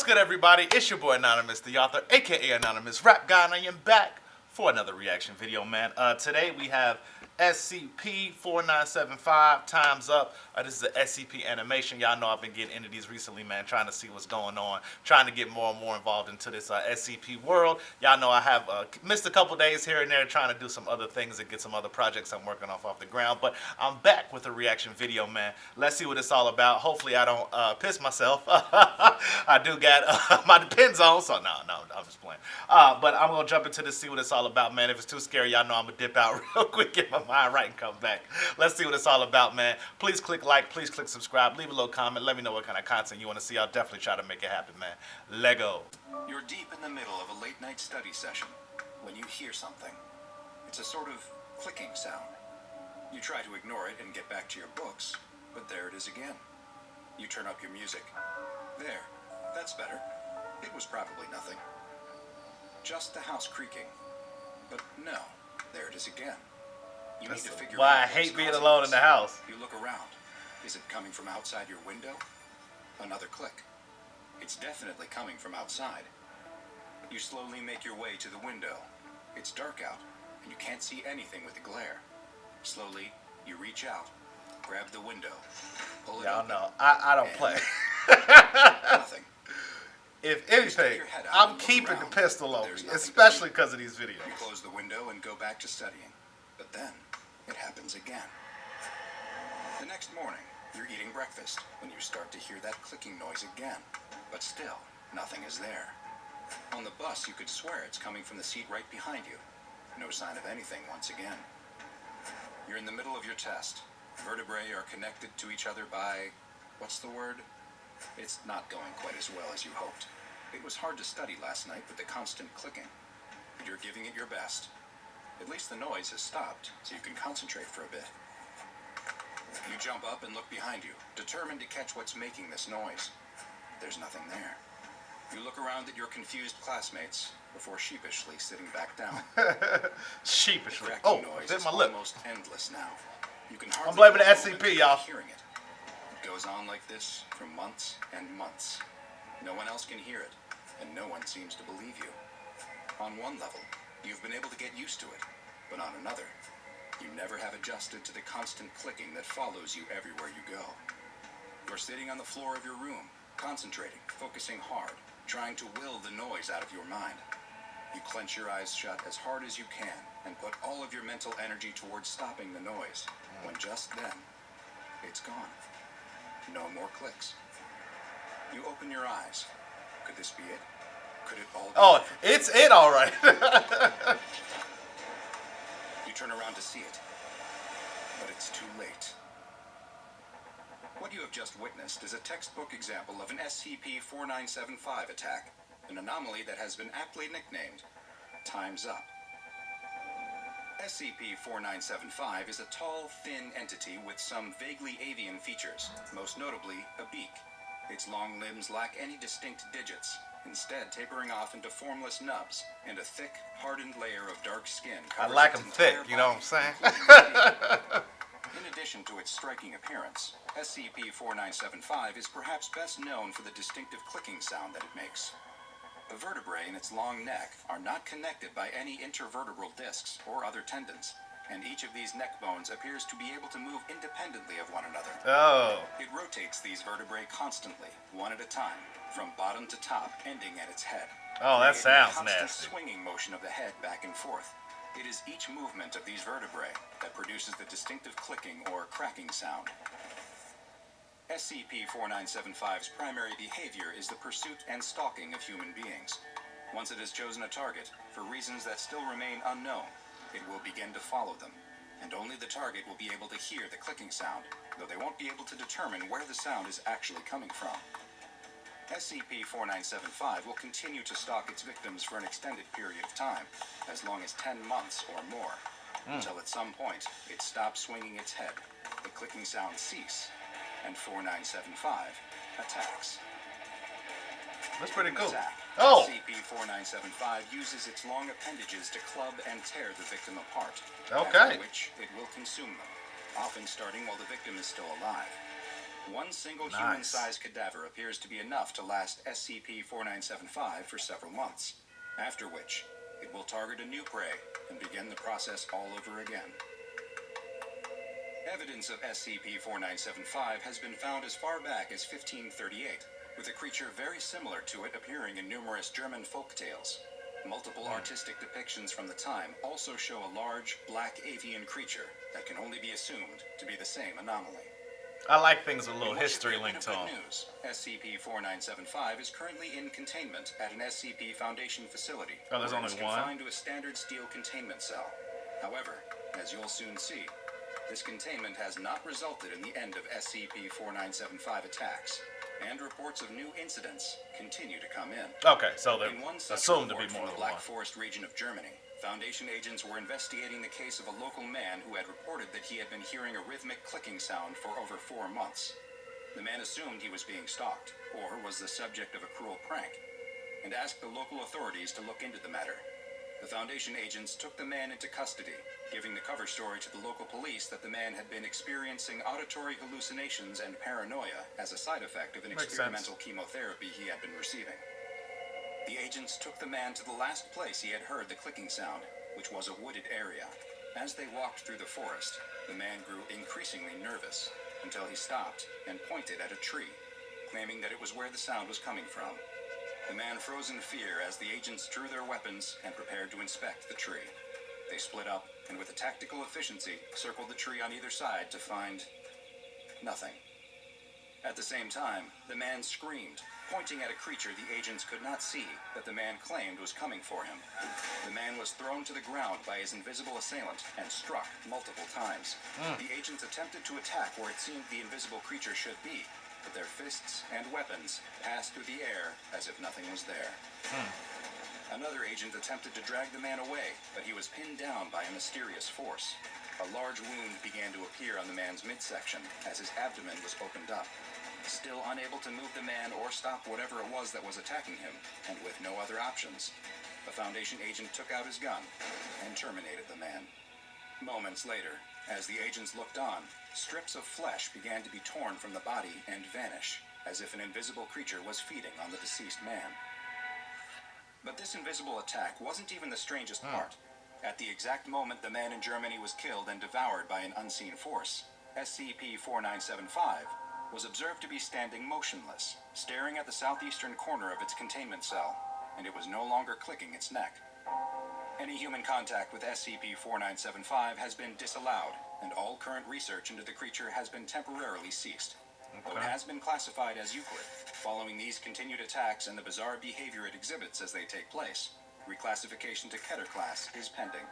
good, everybody? It's your boy Anonymous, the author, aka Anonymous Rap Guy, and I am back for another reaction video, man. Today we have SCP-4975, Time's Up. This is an SCP animation. Y'all know I've been getting into these recently, man, trying to see what's going on, trying to get more and more involved into this SCP world. Y'all know I have missed a couple days here and there trying to do some other things and get some other projects I'm working off the ground, but I'm back with a reaction video, man. Let's see what it's all about. Hopefully I don't piss myself. I do got my Depends on, so no, I'm just playing. But I'm going to jump into this, see what it's all about, man. If it's too scary, y'all know I'm going to dip out real quick, get my mind right, and come back. Let's see what it's all about, man. Please click like, please click subscribe, leave a little comment, let me know what kind of content you want to see. I'll definitely try to make it happen, man. Lego. You're deep in the middle of a late night study session when you hear something. It's a sort of clicking sound. You try to ignore it and get back to your books, but there it is again. You turn up your music. There, that's better. It was probably nothing. Just the house creaking. But no, there it is again. You need to figure out why I hate being alone in the house. You look around. Is it coming from outside your window? Another click. It's definitely coming from outside. You slowly make your way to the window. It's dark out, and you can't see anything with the glare. Slowly, you reach out, grab the window, pull it open. Y'all know, I don't play. Nothing. If anything, I'm keeping the pistol on me, especially because of these videos. You close the window and go back to studying. But then, it happens again. The next morning, you're eating breakfast when you start to hear that clicking noise again. But still, nothing is there. On the bus, you could swear it's coming from the seat right behind you. No sign of anything once again. You're in the middle of your test. Vertebrae are connected to each other by... what's the word? It's not going quite as well as you hoped. It was hard to study last night with the constant clicking. But you're giving it your best. At least the noise has stopped, so you can concentrate for a bit. You jump up and look behind you, determined to catch what's making this noise. There's nothing there. You look around at your confused classmates before sheepishly sitting back down. Sheepishly. The Noise is my lip. Almost endless now. You can hardly I'm blaming the SCP, y'all. Hearing it. It goes on like this for months and months. No one else can hear it, and no one seems to believe you. On one level, you've been able to get used to it, but on another, you never have adjusted to the constant clicking that follows you everywhere you go. You're sitting on the floor of your room, concentrating, focusing hard, trying to will the noise out of your mind. You clench your eyes shut as hard as you can and put all of your mental energy towards stopping the noise, when just then, it's gone. No more clicks. You open your eyes. Could this be it? Could it all be it's it, all right. You turn around to see it, but it's too late. What you have just witnessed is a textbook example of an SCP-4975 attack, an anomaly that has been aptly nicknamed Time's Up. SCP-4975 is a tall, thin entity with some vaguely avian features, most notably a beak. Its long limbs lack any distinct digits, instead tapering off into formless nubs and a thick, hardened layer of dark skin. I like them thick, you know what I'm saying? In addition to its striking appearance, SCP-4975 is perhaps best known for the distinctive clicking sound that it makes. The vertebrae in its long neck are not connected by any intervertebral discs or other tendons, and each of these neck bones appears to be able to move independently of one another. Oh. It rotates these vertebrae constantly, one at a time, from bottom to top, ending at its head. Oh, that sounds nasty. The nasty. swinging motion of the head back and forth. It is each movement of these vertebrae that produces the distinctive clicking or cracking sound. SCP-4975's primary behavior is the pursuit and stalking of human beings. Once it has chosen a target, for reasons that still remain unknown, it will begin to follow them, and only the target will be able to hear the clicking sound, though they won't be able to determine where the sound is actually coming from. SCP-4975 will continue to stalk its victims for an extended period of time, as long as 10 months or more, until at some point it stops swinging its head, the clicking sounds cease, and 4975 attacks. That's pretty cool. Attack. Oh! SCP-4975 uses its long appendages to club and tear the victim apart, Okay. after which it will consume them, often starting while the victim is still alive. One single Nice. human-sized cadaver appears to be enough to last SCP-4975 for several months, after which it will target a new prey and begin the process all over again. Evidence of SCP-4975 has been found as far back as 1538, with a creature very similar to it appearing in numerous German folk tales. Multiple artistic depictions from the time also show a large, black avian creature that can only be assumed to be the same anomaly. I like things with a little In what should history be a bit linked of to good them. news, SCP-4975 is currently in containment at an SCP Foundation facility. Oh, there's where only it is one? confined to a standard steel containment cell. However, as you'll soon see, this containment has not resulted in the end of SCP-4975 attacks, and reports of new incidents continue to come in. Okay, so they're In one such assumed to report be from more the than Black one. Forest region of Germany, Foundation agents were investigating the case of a local man who had reported that he had been hearing a rhythmic clicking sound for over 4 months. The man assumed he was being stalked, or was the subject of a cruel prank, and asked the local authorities to look into the matter. The Foundation agents took the man into custody, giving the cover story to the local police that the man had been experiencing auditory hallucinations and paranoia as a side effect of an Makes experimental chemotherapy he had been receiving. The agents took the man to the last place he had heard the clicking sound, which was a wooded area. As they walked through the forest, the man grew increasingly nervous until he stopped and pointed at a tree, claiming that it was where the sound was coming from. The man froze in fear as the agents drew their weapons and prepared to inspect the tree. They split up and with a tactical efficiency circled the tree on either side to find nothing. At the same time, the man screamed, pointing at a creature the agents could not see that the man claimed was coming for him. The man was thrown to the ground by his invisible assailant and struck multiple times. The agents attempted to attack where it seemed the invisible creature should be, but their fists and weapons passed through the air as if nothing was there. Another agent attempted to drag the man away, but he was pinned down by a mysterious force. A large wound began to appear on the man's midsection as his abdomen was opened up. Still unable to move the man or stop whatever it was that was attacking him, and with no other options, the Foundation agent took out his gun and terminated the man. Moments later, as the agents looked on, strips of flesh began to be torn from the body and vanish, as if an invisible creature was feeding on the deceased man. But this invisible attack wasn't even the strangest part. At the exact moment the man in Germany was killed and devoured by an unseen force, SCP-4975 was observed to be standing motionless, staring at the southeastern corner of its containment cell, and it was no longer clicking its neck. Any human contact with SCP-4975 has been disallowed, and all current research into the creature has been temporarily ceased. Though it has been classified as Euclid, following these continued attacks and the bizarre behavior it exhibits as they take place, reclassification to Keter class is pending.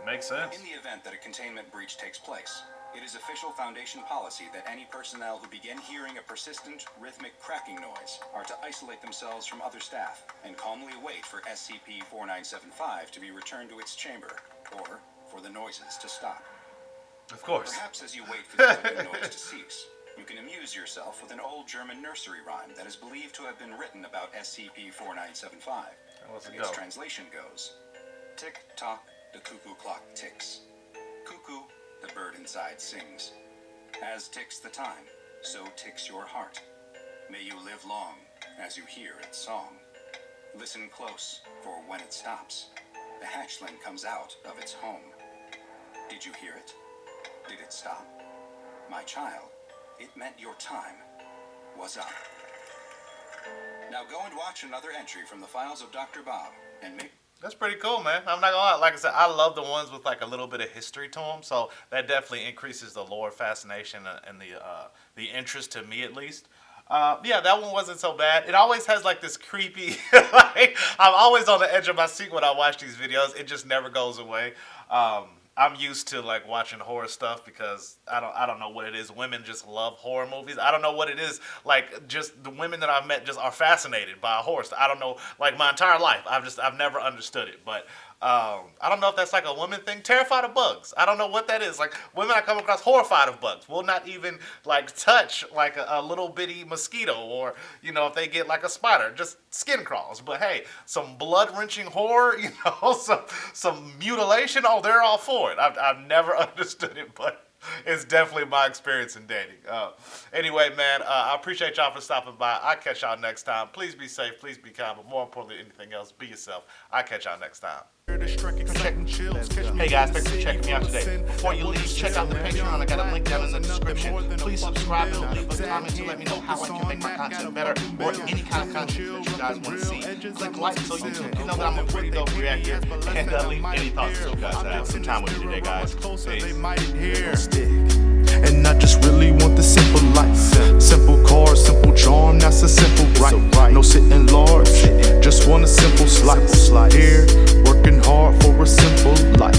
Makes sense. In the event that a containment breach takes place, it is official Foundation policy that any personnel who begin hearing a persistent, rhythmic cracking noise are to isolate themselves from other staff and calmly wait for SCP-4975 to be returned to its chamber, or for the noises to stop. Of course. Perhaps as you wait for the clicking noise to cease, you can amuse yourself with an old German nursery rhyme that is believed to have been written about SCP-4975. Let's Its go. translation goes, "Tick-tock, the cuckoo clock ticks. Cuckoo, the bird inside sings. As ticks the time, so ticks your heart. May you live long as you hear its song. Listen close, for when it stops, the hatchling comes out of its home. Did you hear it? Did it stop? My child, it meant your time was up." Now go and watch another entry from the files of Dr. Bob and make... That's pretty cool, man. I'm not gonna lie. Like I said, I love the ones with like a little bit of history to them. So that definitely increases the lore fascination and the interest to me at least. Yeah, that one wasn't so bad. It always has like this creepy. Like I'm always on the edge of my seat when I watch these videos. It just never goes away. I'm used to like watching horror stuff because I don't know what it is. Women just love horror movies. I don't know what it is. Like just the women that I've met just are fascinated by a horse. I don't know. Like my entire life, I've never understood it. But I don't know if that's like a woman thing. Terrified of bugs. I don't know what that is. Like women I come across horrified of bugs will not even like touch like a little bitty mosquito or if they get like a spider, just skin crawls. But hey, some blood wrenching horror, some mutilation. Oh, they're all for it. I've never understood it, but It's definitely my experience in dating. Anyway, man, I appreciate y'all for stopping by. I'll catch y'all next time. Please be safe, please be kind, but more importantly than anything else, be yourself. I'll catch y'all next time. Hey guys, thanks for checking me out today. Before you leave, check out the Patreon. I got a link down in the description. Please subscribe and leave a comment to let me know how I can make my content better or any kind of content that you guys want to see. Click like so you know that I'm a pretty dope reactor, and leave any thoughts that you guys have. Some time with you today, guys. Peace. And I just really want the simple life. Simple car, simple charm, that's a simple right. No sitting large, just want a simple slice. Here, working hard for a simple life.